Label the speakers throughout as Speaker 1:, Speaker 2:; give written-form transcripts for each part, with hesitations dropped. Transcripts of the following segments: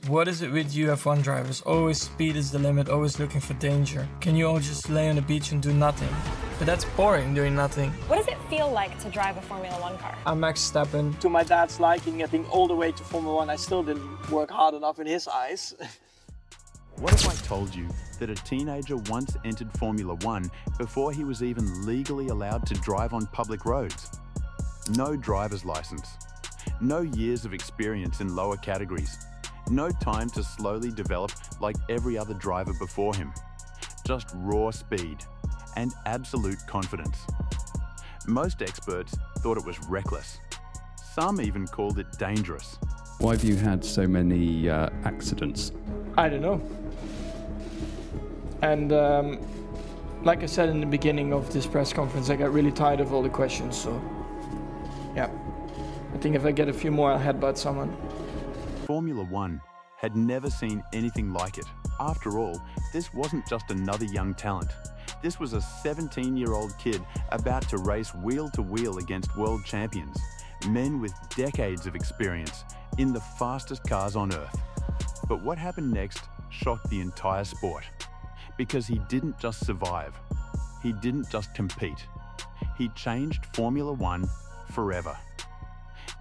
Speaker 1: What is it with you F1 drivers? Always speed is the limit, always looking for danger. Can you all just lay on the beach and do nothing? But that's boring, doing nothing.
Speaker 2: What does it feel like to drive a Formula One car?
Speaker 1: I'm Max Verstappen.
Speaker 3: To my dad's liking, getting all the way to Formula One, I still didn't work hard enough in his eyes.
Speaker 4: What if I told you that a teenager once entered Formula One before he was even legally allowed to drive on public roads? No driver's license, no years of experience in lower categories, no time to slowly develop like every other driver before him, just raw speed and absolute confidence. Most experts thought it was reckless. Some even called it dangerous.
Speaker 5: Why have you had so many accidents?
Speaker 1: I don't know. And like I said in the beginning of this press conference, I got really tired of all the questions, so yeah. I think if I get a few more, I'll headbutt someone.
Speaker 4: Formula One had never seen anything like it. After all, this wasn't just another young talent. This was a 17-year-old kid about to race wheel-to-wheel against world champions, men with decades of experience in the fastest cars on Earth. But what happened next shocked the entire sport. Because he didn't just survive, he didn't just compete, he changed Formula One forever.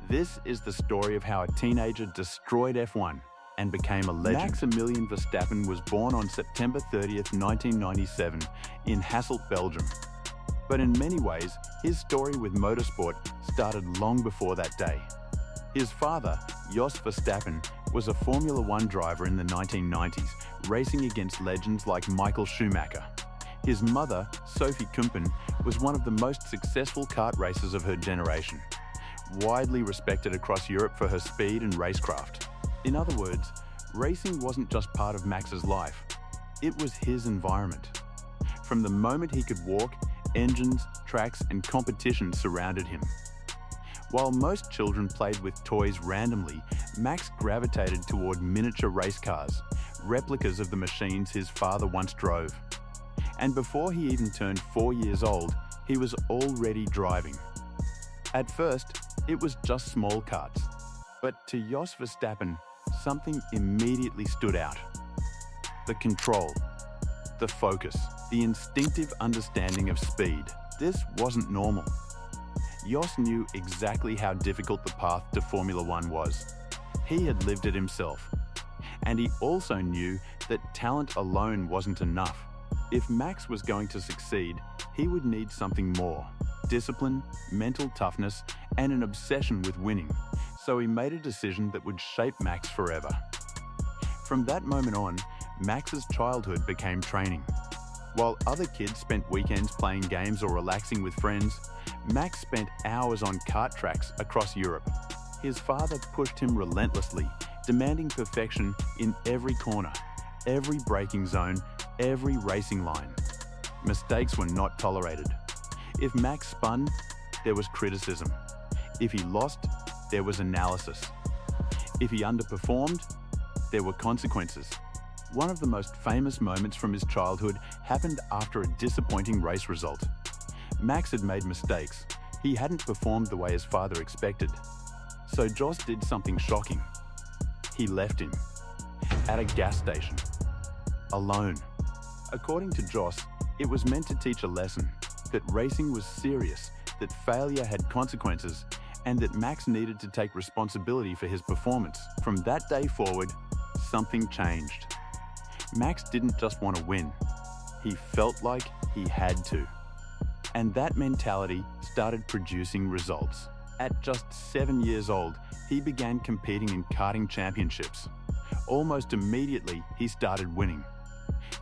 Speaker 4: This is the story of how a teenager destroyed F1 and became a legend. Maximilian Verstappen was born on September 30th, 1997 in Hasselt, Belgium. But in many ways, his story with motorsport started long before that day. His father, Jos Verstappen, was a Formula One driver in the 1990s, racing against legends like Michael Schumacher. His mother, Sophie Kumpen, was one of the most successful kart racers of her generation, widely respected across Europe for her speed and racecraft. In other words, racing wasn't just part of Max's life, it was his environment. From the moment he could walk, engines, tracks, and competition surrounded him. While most children played with toys randomly, Max gravitated toward miniature race cars, replicas of the machines his father once drove. And before he even turned 4 years old, he was already driving. At first, it was just small karts. But to Jos Verstappen, something immediately stood out. The control, the focus, the instinctive understanding of speed. This wasn't normal. Jos knew exactly how difficult the path to Formula One was. He had lived it himself. And he also knew that talent alone wasn't enough. If Max was going to succeed, he would need something more: discipline, mental toughness, and an obsession with winning. So he made a decision that would shape Max forever. From that moment on, Max's childhood became training. While other kids spent weekends playing games or relaxing with friends, Max spent hours on kart tracks across Europe. His father pushed him relentlessly, demanding perfection in every corner, every braking zone, every racing line. Mistakes were not tolerated. If Max spun, there was criticism. If he lost, there was analysis. If he underperformed, there were consequences. One of the most famous moments from his childhood happened after a disappointing race result. Max had made mistakes. He hadn't performed the way his father expected. So Jos did something shocking. He left him at a gas station, alone. According to Jos, it was meant to teach a lesson, that racing was serious, that failure had consequences, and that Max needed to take responsibility for his performance. From that day forward, something changed. Max didn't just want to win, he felt like he had to. And that mentality started producing results. At just 7 years old, he began competing in karting championships. Almost immediately, he started winning.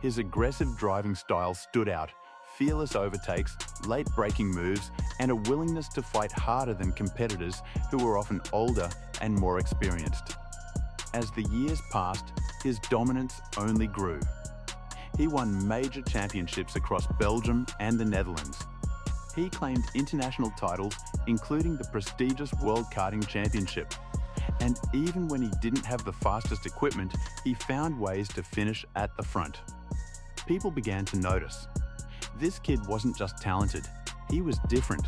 Speaker 4: His aggressive driving style stood out: fearless overtakes, late braking moves, and a willingness to fight harder than competitors who were often older and more experienced. As the years passed, his dominance only grew. He won major championships across Belgium and the Netherlands. He claimed international titles, including the prestigious World Karting Championship. And even when he didn't have the fastest equipment, he found ways to finish at the front. People began to notice. This kid wasn't just talented, he was different.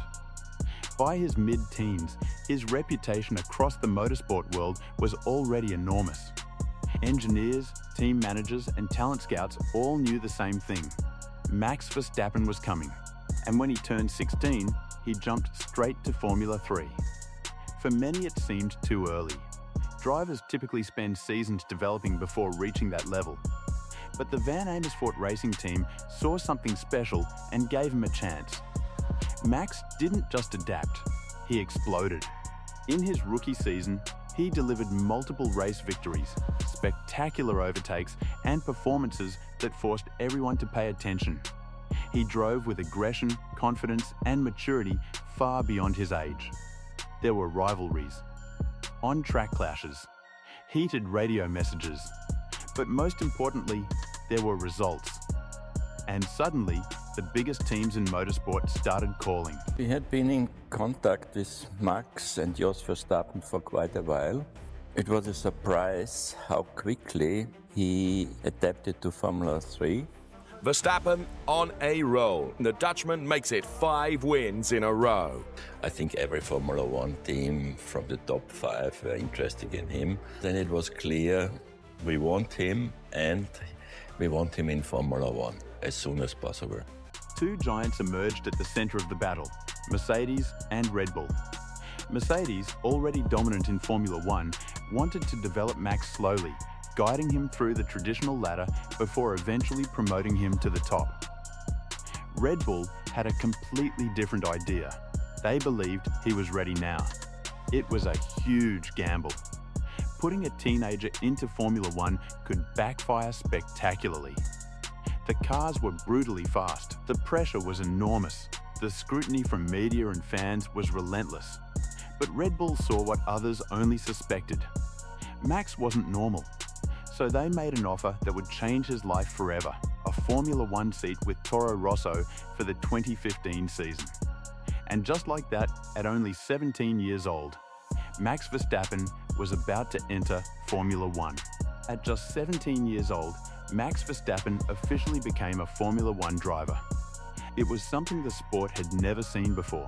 Speaker 4: By his mid-teens, his reputation across the motorsport world was already enormous. Engineers, team managers and talent scouts all knew the same thing. Max Verstappen was coming, and when he turned 16, he jumped straight to Formula 3. For many, it seemed too early. Drivers typically spend seasons developing before reaching that level. But the Van Amersfoort racing team saw something special and gave him a chance. Max didn't just adapt, he exploded. In his rookie season, he delivered multiple race victories, spectacular overtakes, and performances that forced everyone to pay attention. He drove with aggression, confidence, and maturity far beyond his age. There were rivalries, on-track clashes, heated radio messages, but most importantly, there were results. And suddenly, the biggest teams in motorsport started calling.
Speaker 6: We had been in contact with Max and Jos Verstappen for quite a while. It was a surprise how quickly he adapted to Formula 3.
Speaker 7: Verstappen on a roll. The Dutchman makes it 5 wins in a row.
Speaker 6: I think every Formula 1 team from the top 5 were interested in him. Then it was clear we want him, and we want him in Formula 1 as soon as possible.
Speaker 4: Two giants emerged at the center of the battle, Mercedes and Red Bull. Mercedes, already dominant in Formula 1, wanted to develop Max slowly, guiding him through the traditional ladder before eventually promoting him to the top. Red Bull had a completely different idea. They believed he was ready now. It was a huge gamble. Putting a teenager into Formula 1 could backfire spectacularly. The cars were brutally fast. The pressure was enormous. The scrutiny from media and fans was relentless. But Red Bull saw what others only suspected. Max wasn't normal. So they made an offer that would change his life forever, a Formula 1 seat with Toro Rosso for the 2015 season. And just like that, at only 17 years old, Max Verstappen was about to enter Formula 1. At just 17 years old, Max Verstappen officially became a Formula 1 driver. It was something the sport had never seen before.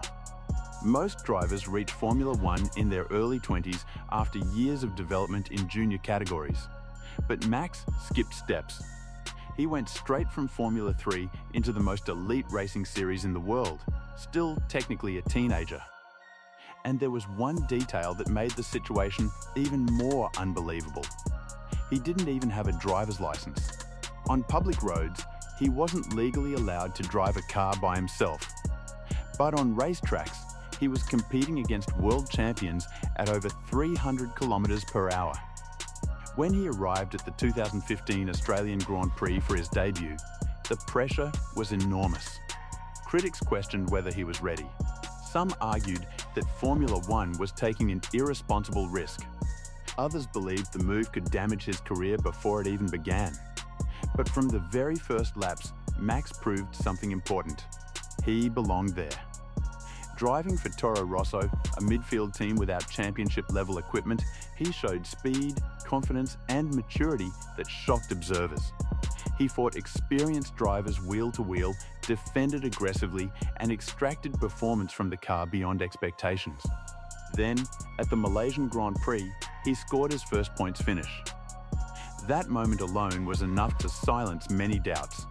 Speaker 4: Most drivers reach Formula 1 in their early 20s after years of development in junior categories. But Max skipped steps. He went straight from Formula 3 into the most elite racing series in the world, still technically a teenager. And there was one detail that made the situation even more unbelievable. He didn't even have a driver's license. On public roads, he wasn't legally allowed to drive a car by himself. But on racetracks, he was competing against world champions at over 300 kilometers per hour. When he arrived at the 2015 Australian Grand Prix for his debut, the pressure was enormous. Critics questioned whether he was ready. Some argued that Formula 1 was taking an irresponsible risk. Others believed the move could damage his career before it even began. But from the very first laps, Max proved something important. He belonged there. Driving for Toro Rosso, a midfield team without championship-level equipment, he showed speed, confidence and maturity that shocked observers. He fought experienced drivers wheel to wheel, defended aggressively and extracted performance from the car beyond expectations. Then, at the Malaysian Grand Prix, he scored his first points finish. That moment alone was enough to silence many doubts.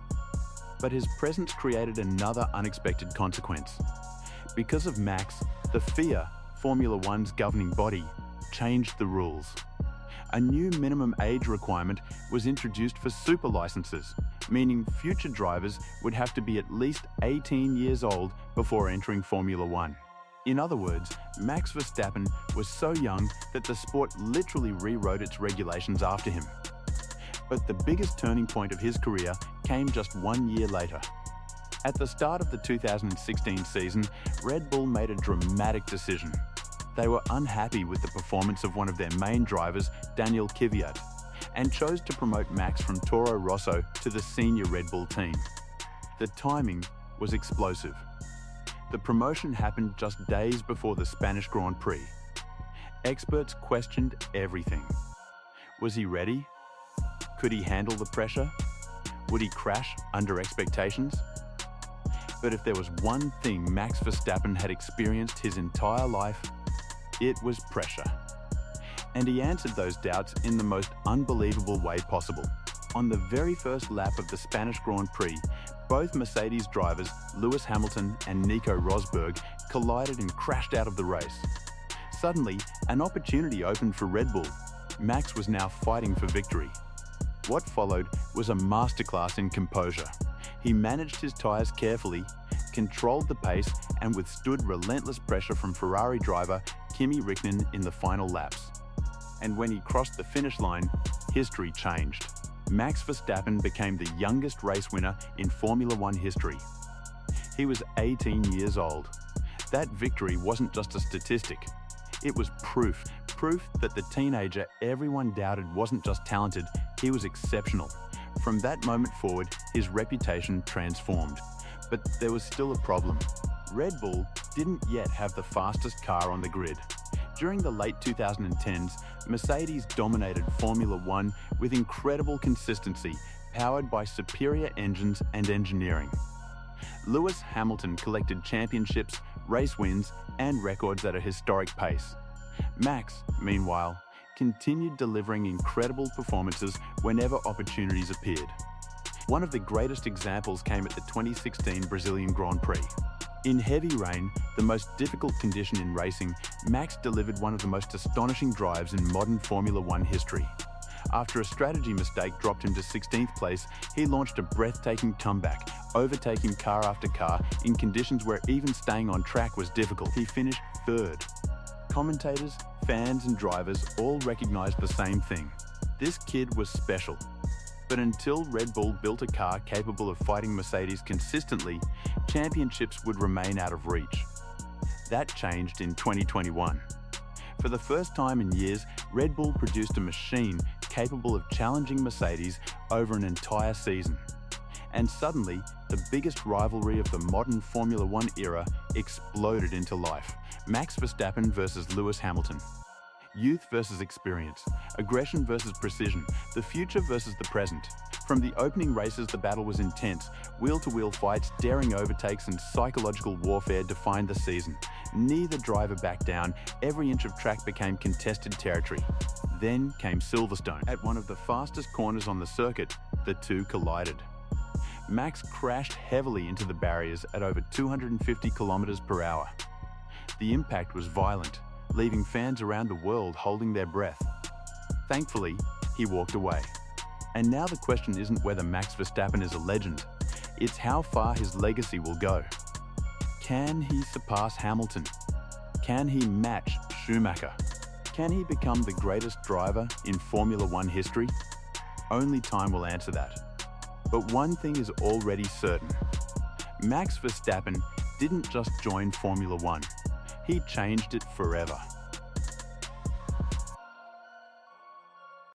Speaker 4: But his presence created another unexpected consequence. Because of Max, the FIA, Formula 1's governing body, changed the rules. A new minimum age requirement was introduced for super licenses, meaning future drivers would have to be at least 18 years old before entering Formula 1. In other words, Max Verstappen was so young that the sport literally rewrote its regulations after him. But the biggest turning point of his career came just 1 year later. At the start of the 2016 season, Red Bull made a dramatic decision. They were unhappy with the performance of one of their main drivers, Daniel Kvyat, and chose to promote Max from Toro Rosso to the senior Red Bull team. The timing was explosive. The promotion happened just days before the Spanish Grand Prix. Experts questioned everything. Was he ready? Could he handle the pressure? Would he crash under expectations? But if there was one thing Max Verstappen had experienced his entire life, it was pressure. And he answered those doubts in the most unbelievable way possible. On the very first lap of the Spanish Grand Prix, both Mercedes drivers, Lewis Hamilton and Nico Rosberg, collided and crashed out of the race. Suddenly, an opportunity opened for Red Bull. Max was now fighting for victory. What followed was a masterclass in composure. He managed his tyres carefully, controlled the pace, and withstood relentless pressure from Ferrari driver Kimi Räikkönen in the final laps. And when he crossed the finish line, history changed. Max Verstappen became the youngest race winner in Formula One history. He was 18 years old. That victory wasn't just a statistic. It was proof that the teenager everyone doubted wasn't just talented, he was exceptional. From that moment forward, his reputation transformed. But there was still a problem. Red Bull didn't yet have the fastest car on the grid. During the late 2010s, Mercedes dominated Formula One with incredible consistency, powered by superior engines and engineering. Lewis Hamilton collected championships, race wins, and records at a historic pace. Max, meanwhile, continued delivering incredible performances whenever opportunities appeared. One of the greatest examples came at the 2016 Brazilian Grand Prix. In heavy rain, the most difficult condition in racing, Max delivered one of the most astonishing drives in modern Formula One history. After a strategy mistake dropped him to 16th place, he launched a breathtaking comeback, overtaking car after car in conditions where even staying on track was difficult. He finished third. Commentators, fans and drivers all recognized the same thing. This kid was special. But until Red Bull built a car capable of fighting Mercedes consistently, championships would remain out of reach. That changed in 2021. For the first time in years, Red Bull produced a machine capable of challenging Mercedes over an entire season. And suddenly, the biggest rivalry of the modern Formula One era exploded into life. Max Verstappen versus Lewis Hamilton. Youth versus experience, aggression versus precision, the future versus the present. From the opening races, the battle was intense. Wheel-to-wheel fights, daring overtakes, and psychological warfare defined the season. Neither driver backed down. Every inch of track became contested territory. Then came Silverstone. At one of the fastest corners on the circuit, the two collided. Max crashed heavily into the barriers at over 250 kilometers per hour. The impact was violent, leaving fans around the world holding their breath. Thankfully, he walked away. And now the question isn't whether Max Verstappen is a legend, it's how far his legacy will go. Can he surpass Hamilton? Can he match Schumacher? Can he become the greatest driver in Formula One history? Only time will answer that. But one thing is already certain. Max Verstappen didn't just join Formula One, he changed it forever.